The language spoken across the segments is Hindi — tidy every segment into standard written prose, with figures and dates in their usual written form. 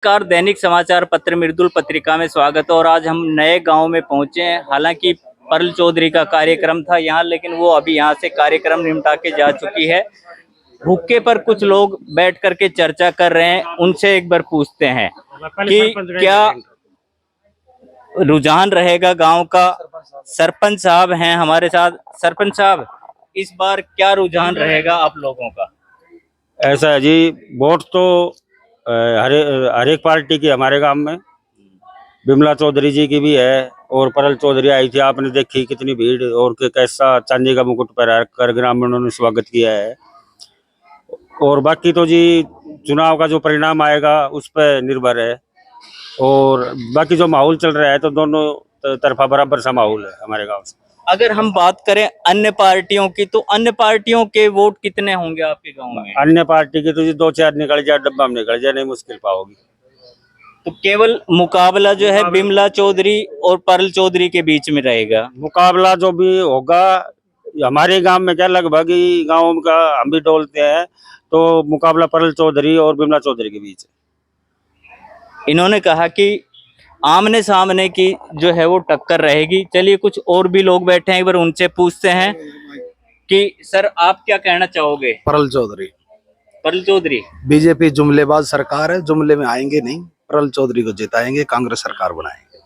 नमस्कार, दैनिक समाचार पत्र मृदुल पत्रिका में स्वागत है। और आज हम नए गांव में पहुंचे हैं। हालांकि परल चौधरी का कार्यक्रम था यहाँ, लेकिन वो अभी यहाँ से कार्यक्रम निपटा के जा चुकी है। हुक्के पर कुछ लोग बैठ करके चर्चा कर रहे हैं, उनसे एक बार पूछते हैं कि क्या रुझान रहेगा गांव का। सरपंच साहब हैं हमारे साथ। सरपंच साहब, इस बार क्या रुझान रहेगा आप लोगों का? ऐसा है जी, वोट तो हर एक पार्टी की हमारे गांव में। बिमला चौधरी जी की भी है और परल चौधरी आई थी, आपने देखी कितनी भीड़ और कैसा चांदी का मुकुट पहना कर ग्रामीणों ने स्वागत किया है। और बाकी तो जी चुनाव का जो परिणाम आएगा उस पर निर्भर है। और बाकी जो माहौल चल रहा है तो दोनों तरफा बराबर सा माहौल है हमारे गांव से। अगर हम बात करें अन्य पार्टियों की, तो अन्य पार्टियों के वोट कितने होंगे आपके गांव में? अन्य पार्टी की तो जी 2-4 निकल जाए, डब्बा में निकल जाए, नहीं मुश्किल पाओगी। तो केवल मुकाबला जो है बिमला चौधरी और परल चौधरी के बीच में रहेगा। मुकाबला जो भी होगा हमारे गांव में क्या लगभग ही गाँव का हम भी डोलते हैं, तो मुकाबला परल चौधरी और बिमला चौधरी के बीच है। इन्होंने कहा कि आमने सामने की जो है वो टक्कर रहेगी। चलिए, कुछ और भी लोग बैठे हैं, एक बार उनसे पूछते हैं कि सर आप क्या कहना चाहोगे? परल चौधरी। परल चौधरी। बीजेपी जुमलेबाज सरकार है, जुमले में आएंगे नहीं। परल चौधरी को जिताएंगे, कांग्रेस सरकार बनाएंगे।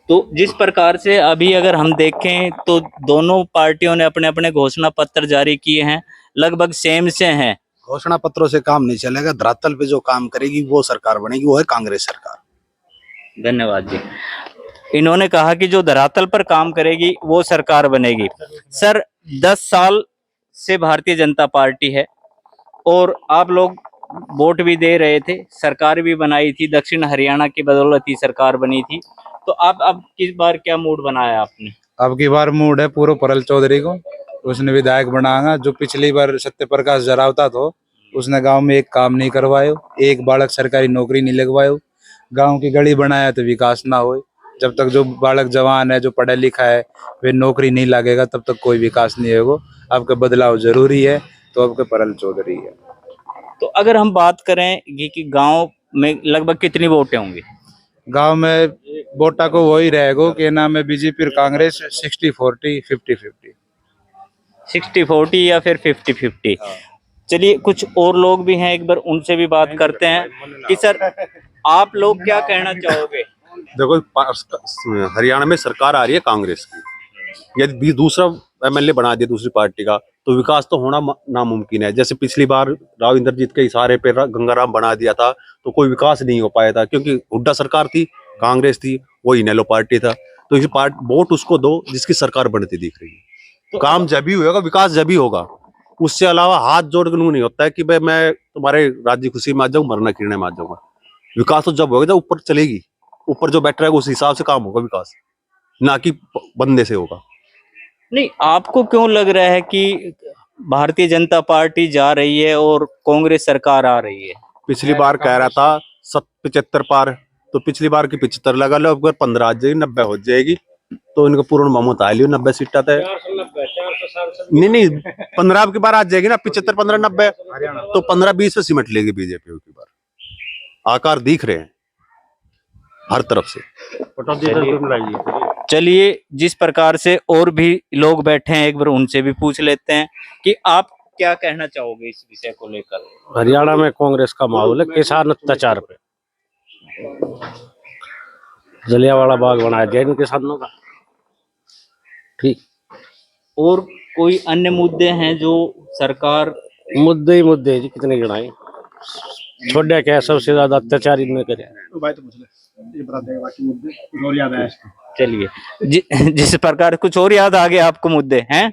तो जिस प्रकार से अभी अगर हम देखें तो दोनों पार्टियों ने अपने अपने घोषणा पत्र जारी किए हैं, लगभग सेम से हैं। घोषणा पत्रों से काम नहीं चलेगा, धरातल पे जो काम करेगी वो सरकार बनेगी, वो है कांग्रेस सरकार। धन्यवाद जी। इन्होंने कहा कि जो धरातल पर काम करेगी वो सरकार बनेगी। सर, 10 साल से भारतीय जनता पार्टी है और आप लोग वोट भी दे रहे थे, सरकार भी बनाई थी, दक्षिण हरियाणा की बदौलत ही सरकार बनी थी। तो आप अब किस बार क्या मूड बनाया आपने? अब की बार मूड है पूरा परल चौधरी को, उसने विधायक बनाएगा। जो पिछली बार सत्य प्रकाश जरावता था, उसने गांव में एक काम नहीं करवायो, एक बालक सरकारी नौकरी नहीं लगवायो। गांव की गली बनाया तो विकास ना हो। जब तक जो बालक जवान है, जो पढ़ा लिखा है, वे नौकरी नहीं लगेगा, तब तक कोई विकास नहीं होगा। अब का बदलाव जरूरी है, तो अब का परल चौधरी है। तो अगर हम बात करें कि गांव में लगभग कितनी वोटें होंगी? गांव में वोटा को वही रहेगा कि नाम है बीजेपी और कांग्रेस 60-40, 50-50। 60-40 या फिर 50-50। चलिए, कुछ और लोग भी हैं, एक बार उनसे भी बात करते हैं कि सर आप लोग क्या कहना चाहोगे? देखो, हरियाणा में सरकार आ रही है कांग्रेस की। यदि दूसरा एमएलए बना दिया दूसरी पार्टी का, तो विकास तो होना नामुमकिन है। जैसे पिछली बार राव इंद्रजीत के इशारे पे गंगाराम बना दिया था, तो कोई विकास नहीं हो पाया था, क्योंकि हुड्डा सरकार थी, कांग्रेस थी, वो इनेलो पार्टी था। तो इस वोट उसको दो जिसकी सरकार बनती दिख रही है। तो काम जब भी होगा, विकास जब भी होगा। उससे अलावा हाथ जोड़ के नहीं होता है कि भाई मैं तुम्हारे राज्य खुशी में आ जाऊँ, मरना कीड़े में आ जाऊंगा। विकास तो जब होगा जब ऊपर चलेगी, ऊपर जो बैठ रहेगा उस हिसाब से काम होगा विकास, ना कि बंदे से होगा। नहीं, आपको क्यों लग रहा है कि भारतीय जनता पार्टी जा रही है और कांग्रेस सरकार आ रही है? पिछली बार कह रहा था 75 पार, तो पिछली बार की 75 लगा लो, अगर 15 आ जाएगी, 90 हो जाएगी, तो इनका पूर्ण मोहम्मद आ लियो 90 सीटा तय। नहीं, 15 की बार आ जाएगी ना, 75, 15, 90, तो 15-20 पे सिमट लेगी बीजेपी की बार। आकार दिख रहे हैं हर तरफ से। चलिए, जिस प्रकार से और भी लोग बैठे हैं, एक बार उनसे भी पूछ लेते हैं कि आप क्या कहना चाहोगे इस विषय को लेकर? हरियाणा में कांग्रेस का माहौल है, किसान अत्याचार पे। जलियांवाला बाग बना दिया इन किसानों का। ठीक। और कोई अन्य मुद्दे हैं जो सरकार? मुद्दे ही मुद्दे जी, कितने गिनाए। छोड़े क्या, सबसे ज्यादा अत्याचार इनने करे। चलिए, जिस प्रकार कुछ और याद आ गए आपको मुद्दे हैं,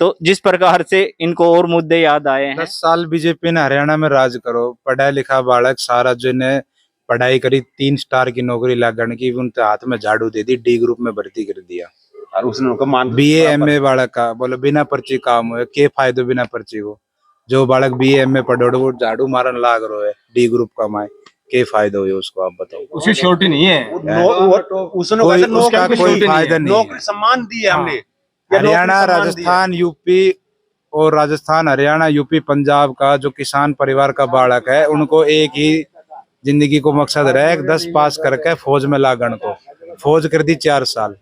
तो जिस प्रकार से इनको और मुद्दे याद आए हैं। 10 साल बीजेपी ने हरियाणा में राज करो, पढ़ा लिखा बालक सारा जो ने पढ़ाई करी, 3 स्टार की नौकरी लगन की, उनके हाथ में झाड़ू दे दी, डी ग्रुप में भर्ती कर दिया। और उसने उनका मान बीए एमए बालक का बोलो बिना पर्ची काम हुए, के फायदो बिना पर्ची को। जो बालक बीए एमए पढ़ो वो झाड़ू मारन लाग रहा है डी ग्रुप का माए, के फायदा हुए उसको? आप बताओ। उसकी श्योरिटी नहीं है, उसने उसका कोई फायदा नहीं है। सम्मान दी है हमने। हरियाणा, राजस्थान, यूपी और राजस्थान, हरियाणा, यूपी, पंजाब का जो किसान परिवार का बालक है, उनको एक ही जिंदगी को मकसद रहे 10 पास करके फौज में लागण को, फौज कर दी 4 साल,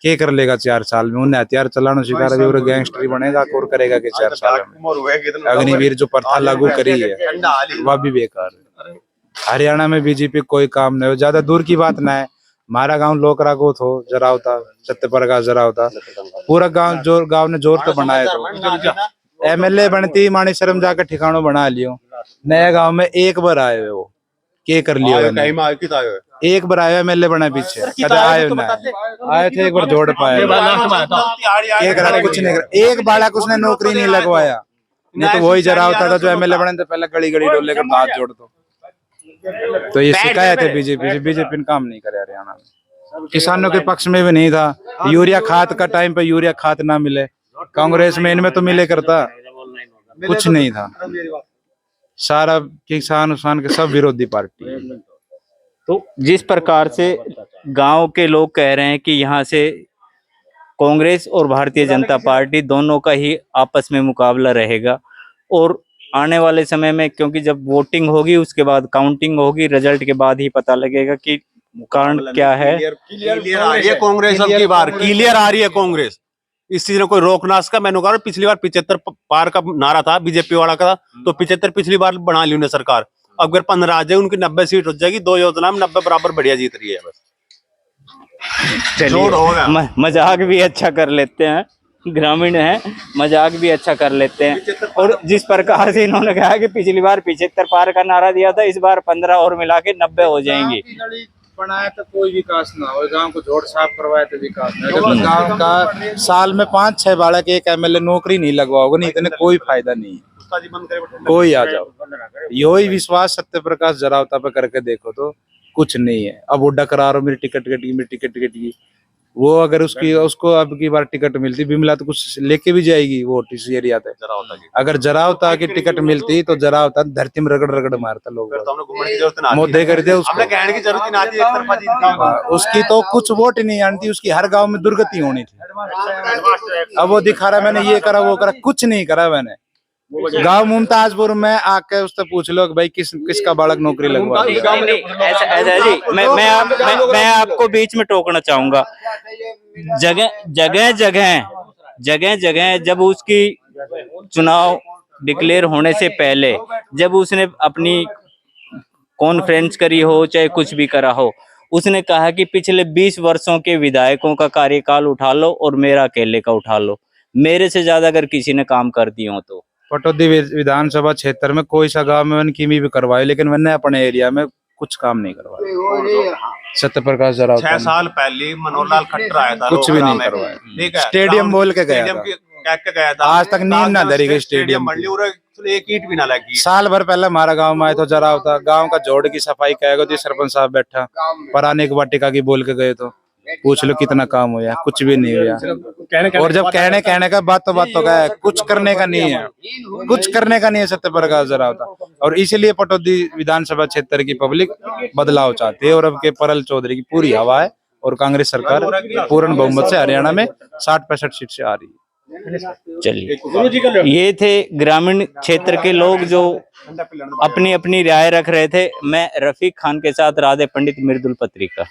के कर लेगा 4 साल में? उन्हें हथियार चलाना सिखा रहा है, गैंगस्टरी बनेगा और करेगा कि 4 साल में? अग्निवीर जो प्रथा लागू करी है वह भी बेकार है। हरियाणा में बीजेपी कोई काम नहीं हो, ज्यादा दूर की बात ना है, हमारा गांव लोकरा को थो जराव था, सत्यप्रकाश जराव था, पूरा गांव ने जोर तो बनाया था। एमएलए बनती मानी शर्म जाकर ठिकानों बना लियो, नया गांव में एक बार आए हुए वो के कर लियो, एक बार आया एमएलए बना पीछे कदा आए ना आए थे, एक बार जोड़ पाए कुछ नहीं, एक बालक उसने नौकरी नहीं लगवाया, नहीं तो वही जरा होता था जो एमएलए बने तो पहले गड़ी गड़ी डोले कर हाथ जोड़ दो। तो ये शिकायत है बीजेपी से, बीजेपी ने काम नहीं करे हरियाणा में, किसानों के पक्ष में भी नहीं था, यूरिया खाद का टाइम पे यूरिया खाद ना मिले, कांग्रेस में इनमें तो मिले करता, कुछ नहीं था, सारा किसान उसान के सब विरोधी पार्टी है। तो जिस प्रकार से गांव के लोग कह रहे हैं कि यहाँ से कांग्रेस और भारतीय जनता पार्टी दोनों का ही आपस में मुकाबला रहेगा, और आने वाले समय में क्योंकि जब वोटिंग होगी उसके बाद काउंटिंग होगी, रिजल्ट के बाद ही पता लगेगा कि कारण क्या है। क्लियर आ रही है कांग्रेस, अब की बार क्लियर आ रही है कांग्रेस, इस चीज ने कोई रोक ना सका। मैंने कहा पिछली बार 75 पार का नारा था बीजेपी वाला का, तो 75 पिछली बार बना ली उन्हें सरकार, अब अगर 15 आ जाए उनकी 90 सीट हो जाएगी, 2 योजना में 90 बराबर बढ़िया जीत रही है। बस चलिए मजाक भी अच्छा कर लेते हैं, ग्रामीण है, मजाक भी अच्छा कर लेते हैं। और जिस प्रकार से इन्होंने कहा कि पिछली बार 75 पार का नारा दिया था, इस बार 15 और मिला के 90 हो जाएंगी। बनाया तो कोई विकास ना हो, गांव को जोड़ साफ करवाए तो विकास ना, जब गांव का साल में 5-6 बालक एक एमएलए नौकरी नहीं लगवाओगे नहीं, इतने कोई फायदा नहीं है, कोई आ जाओ, यही विश्वास सत्यप्रकाश जरावता पे करके देखो तो कुछ नहीं है। अब वो डकरा रहा मेरी टिकट टिकट की, वो अगर उसको अब की बार टिकट मिलती, बिमला तो कुछ लेके भी जाएगी वो इस एरिया पे, अगर जरावता की टिकट मिलती तो जरावता धरती में रगड़ रगड़ मारता लोग, मोदे कर दिया उसको, उसकी तो कुछ वोट नहीं आती, उसकी हर गांव में दुर्गति होनी थी। अब वो दिखा रहा मैंने ये करा वो करा, कुछ नहीं करा मैंने। गांव मुमताजपुर में आके उससे पूछ लो कि भाई किसका बालक नौकरी लगवा दिया। ऐसा जी, मैं आपको बीच में टोकना चाहूंगा। जगह जगह जब उसकी चुनाव डिक्लेयर होने से पहले जब उसने अपनी कॉन्फ्रेंस करी हो चाहे कुछ भी करा हो, उसने कहा कि पिछले 20 वर्षों के विधायकों का कार्यकाल उठा लो और मेरा अकेले का उठा लो, मेरे से ज्यादा अगर किसी ने काम कर दिए हो तो। पटौदी विधानसभा क्षेत्र में कोई सा गांव में मैंने किमी भी करवाई, लेकिन मैंने अपने एरिया में कुछ काम नहीं करवाया। सत्यप्रकाश जराव 6 साल पहले मनोहर लाल खट्टर आया था, कुछ भी नहीं करवाया, स्टेडियम बोल के गया था, आज तक नींद ना धरी गई स्टेडियम, एक ईंट भी ना लगी। साल भर पहले हमारा गांव में आए तो जराव था, गांव का जोड़ की सफाई कहेगा तो सरपंच साहब बैठा, पराने की वाटिका की बोल के गए तो पूछ लो कितना काम हुआ, कुछ भी नहीं हुआ। और जब कहने का बात तो का है, कुछ करने का नहीं है, कुछ करने का नहीं है सत्यप्रकाश जरावता। और इसीलिए पटौदी विधानसभा क्षेत्र की पब्लिक बदलाव चाहती है, और अब के परल चौधरी की पूरी हवा है, और कांग्रेस सरकार पूर्ण बहुमत से हरियाणा में 60-65 सीट से आ रही है। चलिए, ये थे ग्रामीण क्षेत्र के लोग जो अपनी अपनी राय रख रहे थे। मैं रफीक खान के साथ राधे पंडित, मृदुल पत्रिका।